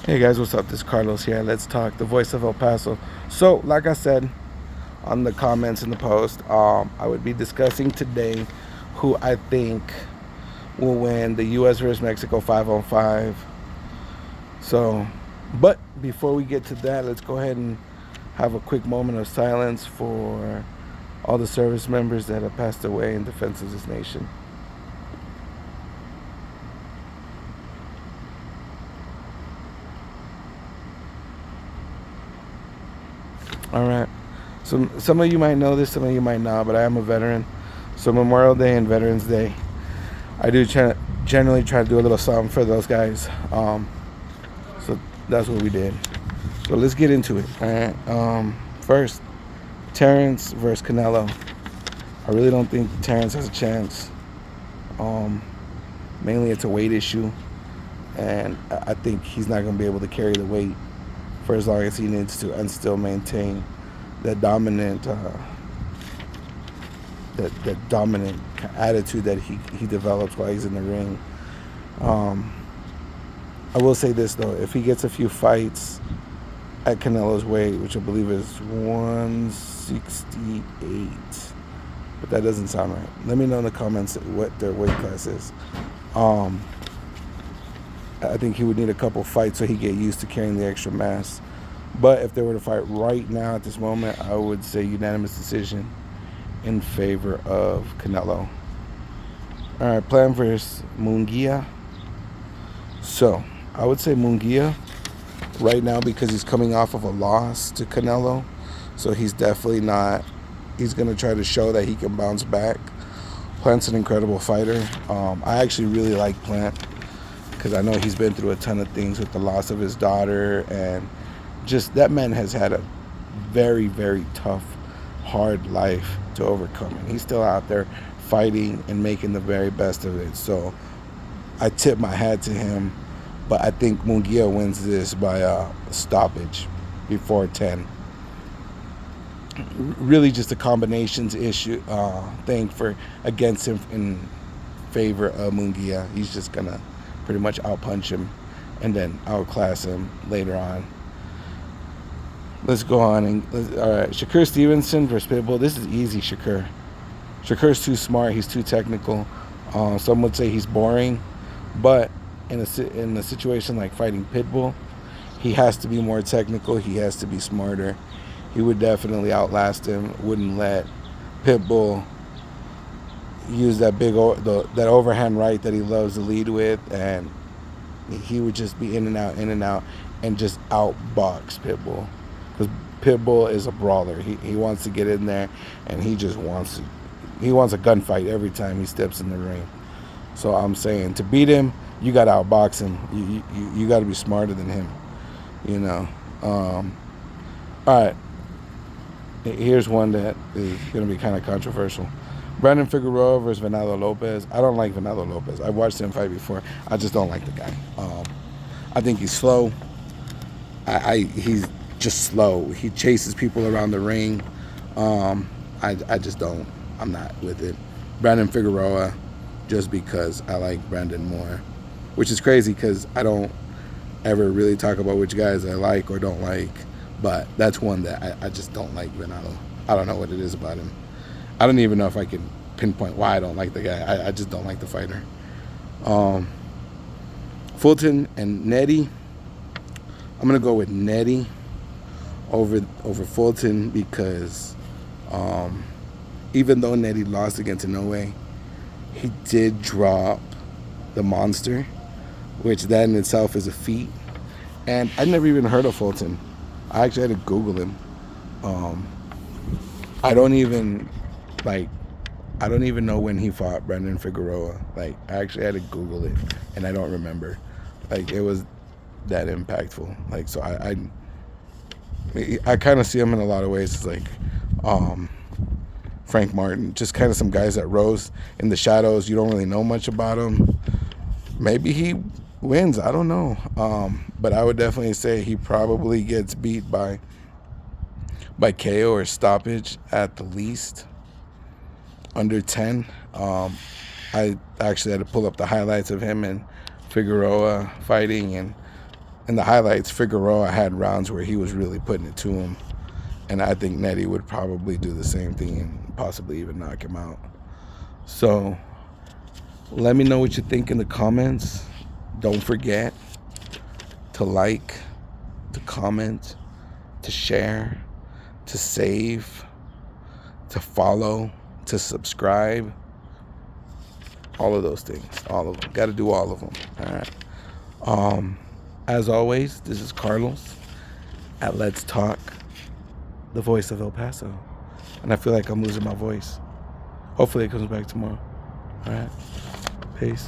Hey guys, what's up? This is Carlos here. Let's talk, the voice of El Paso. So, like I said on the comments in the post, I would be discussing today who I think will win the U.S. versus Mexico 5-on-5. So, but before we get to that, let's go ahead and have a quick moment of silence for all the service members that have passed away in defense of this nation. All right. So some of you might know this, some of you might not, but I am a veteran. So Memorial Day and Veterans Day, I do generally try to do a little something for those guys. So that's what we did. So let's get into it. All right. First, Terrence versus Canelo. I really don't think Terrence has a chance. Um, Mainly, it's a weight issue, and I think he's not going to be able to carry the weight for as long as he needs to, and still maintain that dominant that dominant attitude that he develops while he's in the ring. Um, I will say this though: if he gets a few fights at Canelo's weight, which I believe is 168, but that doesn't sound right. Let me know in the comments what their weight class is. Um, I think he would need a couple fights so he get used to carrying the extra mass. But if they were to fight right now at this moment, I would say unanimous decision in favor of Canelo. All right, Plan versus Munguia. So I would say Munguia right now because he's coming off of a loss to Canelo. So he's definitely not. He's going to try to show that he can bounce back. Plant's an incredible fighter. I actually really like Plant because I know he's been through a ton of things with the loss of his daughter, and just that man has had a very, very tough, hard life to overcome. And he's still out there fighting and making the very best of it. So I tip my hat to him, but I think Munguia wins this by a stoppage before 10. Really just a combinations issue thing for against him in favor of Munguia. He's just gonna pretty much outpunch him and then outclass him later on. Let's go on and all right. Shakur Stevenson versus Pitbull. This is easy. Shakur's too smart. He's too technical. Some would say he's boring, but in a situation like fighting Pitbull, he has to be more technical. He has to be smarter. He would definitely outlast him. Wouldn't let Pitbull use that that overhand right that he loves to lead with, and he would just be in and out, and just outbox Pitbull. Because Pitbull is a brawler. He wants to get in there, and he wants a gunfight every time he steps in the ring. So I'm saying to beat him, you got to outbox him. You got to be smarter than him. You know. All right. Here's one that is going to be kind of controversial. Brandon Figueroa versus Venado Lopez. I don't like Venado Lopez. I've watched him fight before. I just don't like the guy. I think he's slow. He's just slow. He chases people around the ring. I just don't. I'm not with it. Brandon Figueroa, just because I like Brandon more, which is crazy because I don't ever really talk about which guys I like or don't like. But that's one that I just don't like Venado. I don't know what it is about him. I don't even know if I can pinpoint why I don't like the guy. I just don't like the fighter. Fulton and Nettie. I'm gonna go with Nettie over Fulton because even though Nettie lost against Inoue, he did drop the monster, which that in itself is a feat. And I never even heard of Fulton. I actually had to Google him. I don't even know when he fought Brandon Figueroa. Like, I actually had to Google it, and I don't remember. Like, it was that impactful. Like, so I kind of see him in a lot of ways. It's like Frank Martin, just kind of some guys that rose in the shadows. You don't really know much about him. Maybe he wins. I don't know. But I would definitely say he probably gets beat by KO or stoppage at the least, under 10. I actually had to pull up the highlights of him and Figueroa fighting, and in the highlights, Figueroa had rounds where he was really putting it to him. And I think Nettie would probably do the same thing and possibly even knock him out. So let me know what you think in the comments. Don't forget to like, to comment, to share, to save, to follow, to subscribe. All of those things. All of them. Got to do all of them. All right. As always, this is Carlos at Let's Talk, the voice of El Paso. And I feel like I'm losing my voice. Hopefully it comes back tomorrow. All right. Peace.